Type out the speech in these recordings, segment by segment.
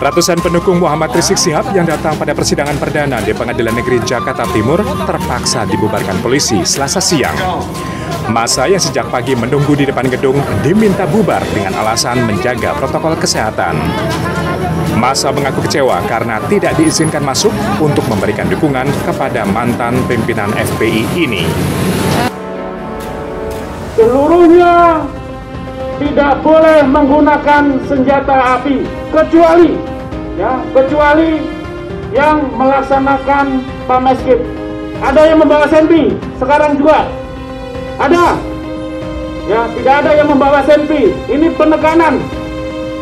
Ratusan pendukung Muhammad Rizik Syihab yang datang pada persidangan perdana di Pengadilan Negeri Jakarta Timur terpaksa dibubarkan polisi Selasa siang. Massa yang sejak pagi menunggu di depan gedung diminta bubar dengan alasan menjaga protokol kesehatan. Massa mengaku kecewa karena tidak diizinkan masuk untuk memberikan dukungan kepada mantan pimpinan FPI ini. Seluruhnya tidak boleh menggunakan senjata api kecuali yang melaksanakan pameskip. Ada yang membawa senpi, sekarang juga ada. Ya, tidak ada yang membawa senpi. Ini penekanan.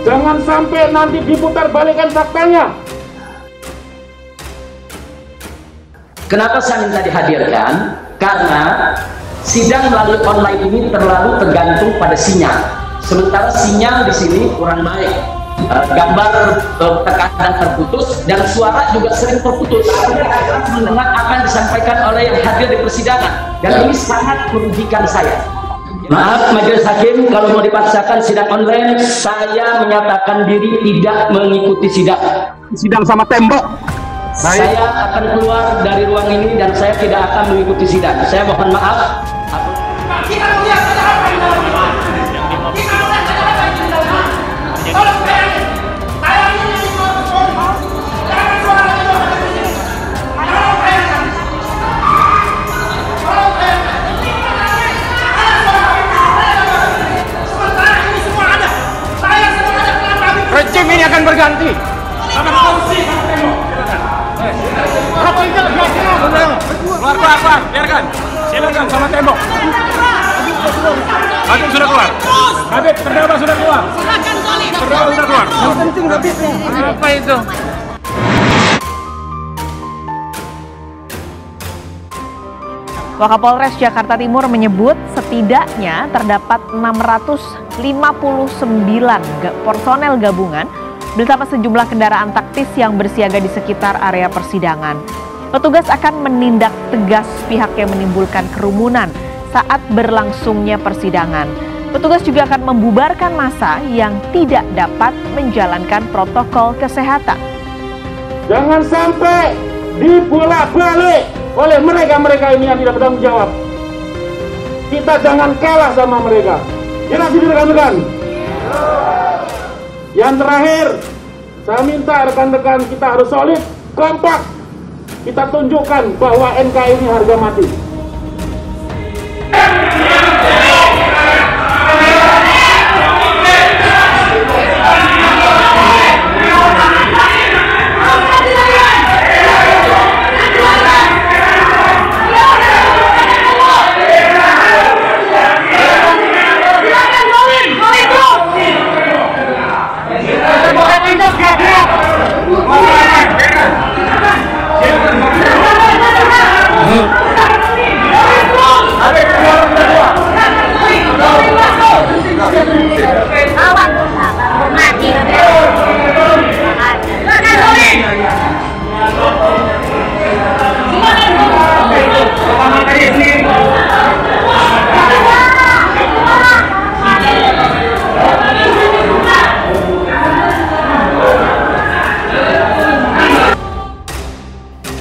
Jangan sampai nanti diputar balikan faktanya. Kenapa saya minta dihadirkan? Karena sidang melalui online ini terlalu tergantung pada sinyal. Sementara sinyal di sini kurang baik, gambar terkadang terputus dan suara juga sering terputus. Saya mendengar apa yang disampaikan oleh yang hadir di persidangan dan ini sangat merugikan saya. Maaf majelis hakim, kalau mau dipaksakan sidang online, saya menyatakan diri tidak mengikuti sidang. Sidang sama tembok. Saya akan keluar dari ruang ini dan saya tidak akan mengikuti sidang. Saya mohon maaf. Rejim ini akan berganti. Keluar, biarkan. Silakan sama tembok. Habib sudah keluar. Habib, terdakwa sudah keluar. Silakan Solid. Terdakwa sudah keluar. Penting Habibnya. Apa itu? Wakapolres Jakarta Timur menyebut setidaknya terdapat 659 personel gabungan bersama sejumlah kendaraan taktis yang bersiaga di sekitar area persidangan. Petugas akan menindak tegas pihak yang menimbulkan kerumunan saat berlangsungnya persidangan. Petugas juga akan membubarkan massa yang tidak dapat menjalankan protokol kesehatan. Jangan sampai dibolak-balik oleh mereka ini yang tidak bertanggung jawab. Kita jangan kalah sama mereka. Jelas ini rekan-rekan. Yang terakhir, saya minta rekan-rekan kita harus solid, kompak. Kita tunjukkan bahwa NKRI ini harga mati.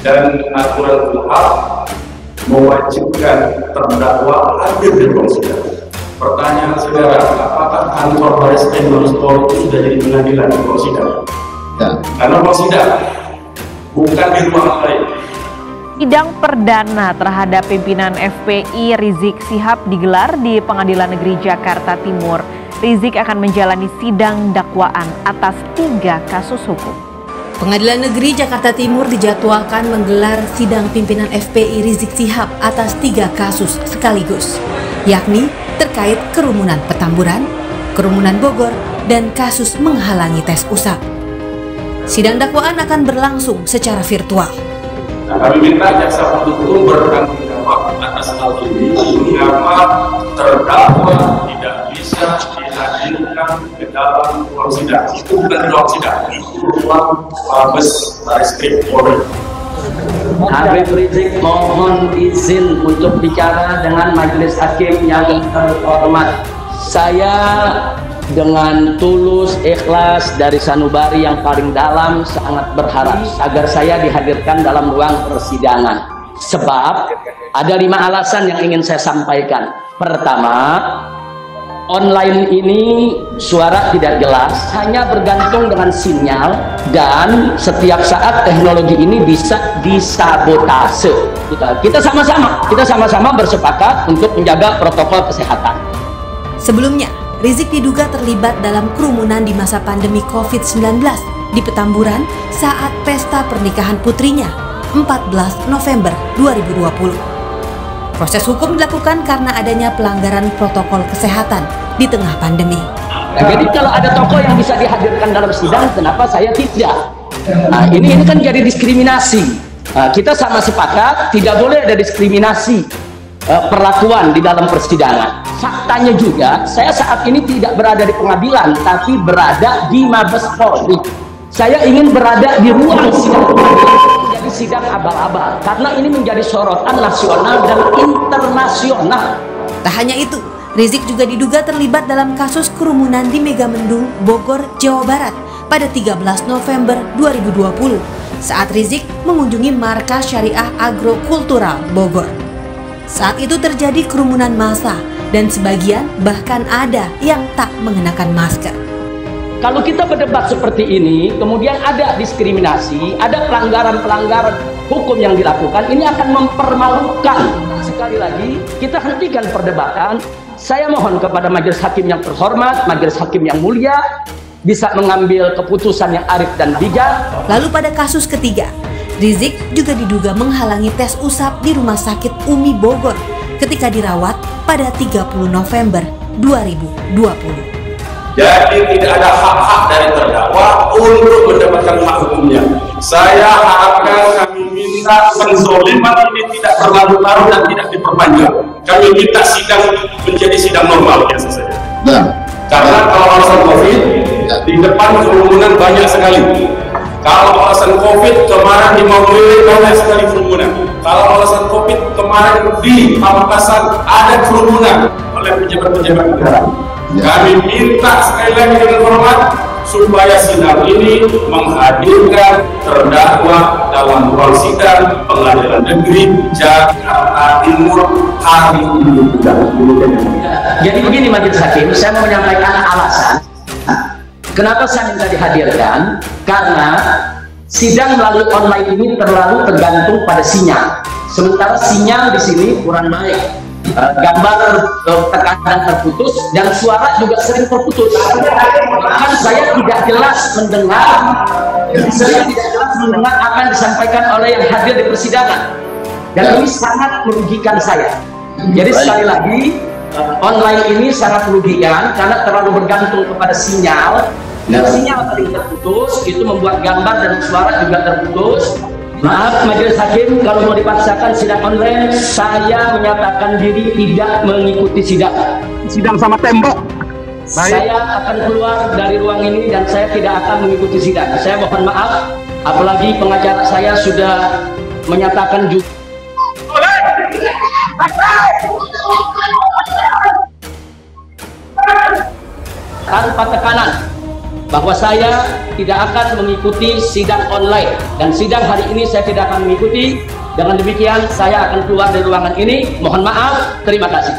Dan aturan kuhap mewajibkan terdakwa hadir di ruang sidang. Pertanyaan saudara, apakah kantor Baris Krim Mabes Polri itu sudah jadi pengadilan di ruang sidang? Ya. Karena ruang sidang bukan di ruang lain. Sidang perdana terhadap pimpinan FPI Rizik Syihab digelar di Pengadilan Negeri Jakarta Timur. Rizik akan menjalani sidang dakwaan atas 3 kasus hukum. Pengadilan Negeri Jakarta Timur dijadwalkan menggelar sidang pimpinan FPI Rizik Syihab atas 3 kasus sekaligus, yakni terkait kerumunan Petamburan, kerumunan Bogor, dan kasus menghalangi tes usap. Sidang dakwaan akan berlangsung secara virtual. Kami minta jaksa penuntut umum bertanggung jawab atas hal ini, mengapa terdakwa tidak bisa dihadirkan ke dalam ruang sidang. Itu bukan ruang sidang, itu ruang Mabes Baris Polri. Habib Rizik mohon izin untuk bicara dengan majelis hakim yang terhormat. Saya dengan tulus, ikhlas dari sanubari yang paling dalam sangat berharap agar saya dihadirkan dalam ruang persidangan. Sebab ada 5 alasan yang ingin saya sampaikan. Pertama, online ini suara tidak jelas, hanya bergantung dengan sinyal, dan setiap saat teknologi ini bisa disabotase. Kita sama-sama bersepakat untuk menjaga protokol kesehatan. Sebelumnya, Rizik diduga terlibat dalam kerumunan di masa pandemi COVID-19 di Petamburan saat pesta pernikahan putrinya 14 November 2020. Proses hukum dilakukan karena adanya pelanggaran protokol kesehatan di tengah pandemi. Jadi kalau ada tokoh yang bisa dihadirkan dalam sidang, kenapa saya tidak? Nah, ini kan jadi diskriminasi. Kita sama sepakat tidak boleh ada diskriminasi perlakuan di dalam persidangan. Faktanya juga, saya saat ini tidak berada di pengadilan, tapi berada di Mabes Polri. Saya ingin berada di ruang sidang menjadi sidang abal-abal, karena ini menjadi sorotan nasional dan internasional. Tak hanya itu, Rizik juga diduga terlibat dalam kasus kerumunan di Megamendung, Bogor, Jawa Barat pada 13 November 2020 saat Rizik mengunjungi Markas Syariah Agrokultural Bogor. Saat itu terjadi kerumunan massa dan sebagian bahkan ada yang tak mengenakan masker. Kalau kita berdebat seperti ini, kemudian ada diskriminasi, ada pelanggaran-pelanggaran hukum yang dilakukan, ini akan mempermalukan. Sekali lagi, kita hentikan perdebatan. Saya mohon kepada majelis hakim yang terhormat, majelis hakim yang mulia, bisa mengambil keputusan yang arif dan bijak. Lalu pada kasus ketiga, Rizik juga diduga menghalangi tes usap di Rumah Sakit Umi Bogor ketika dirawat pada 30 November 2020. Jadi tidak ada hak-hak dari terdakwa untuk mendapatkan hak hukumnya. Saya harapkan, kami minta penzoliman ini tidak berlarut-larut dan tidak diperpanjang. Kami minta sidang menjadi sidang normal biasa saja. Karena kalau alasan COVID, di depan kerumunan banyak sekali. Kalau alasan COVID kemarin di Maumere banyak sekali kerumunan. Kalau alasan COVID kemarin di Pamekasan ada kerumunan oleh pejabat-pejabat negara. Kami minta sekali lagi dengan hormat supaya sidang ini menghadirkan terdakwa dalam ruang sidang Pengadilan Negeri Jakarta Timur hari ini. Jadi begini majelis hakim, saya mau menyampaikan alasan kenapa saya minta dihadirkan, karena sidang melalui online ini terlalu tergantung pada sinyal. Sementara sinyal di sini kurang baik. Gambar terkadang terputus dan suara juga sering terputus. Bahkan saya tidak jelas mendengar apa yang disampaikan oleh yang hadir di persidangan, dan ini sangat merugikan saya. Jadi sekali lagi, online ini sangat merugikan karena terlalu bergantung kepada sinyal, dan sinyal sering terputus, itu membuat gambar dan suara juga terputus. Maaf majelis hakim, kalau mau dipaksakan sidang online, saya menyatakan diri tidak mengikuti sidang. Sidang sama tembok. Saya akan keluar dari ruang ini dan saya tidak akan mengikuti sidang. Saya mohon maaf, apalagi pengacara saya sudah menyatakan juga tanpa tekanan bahwa saya tidak akan mengikuti sidang online, dan sidang hari ini saya tidak akan mengikuti. Dengan demikian saya akan keluar dari ruangan ini. Mohon maaf, terima kasih.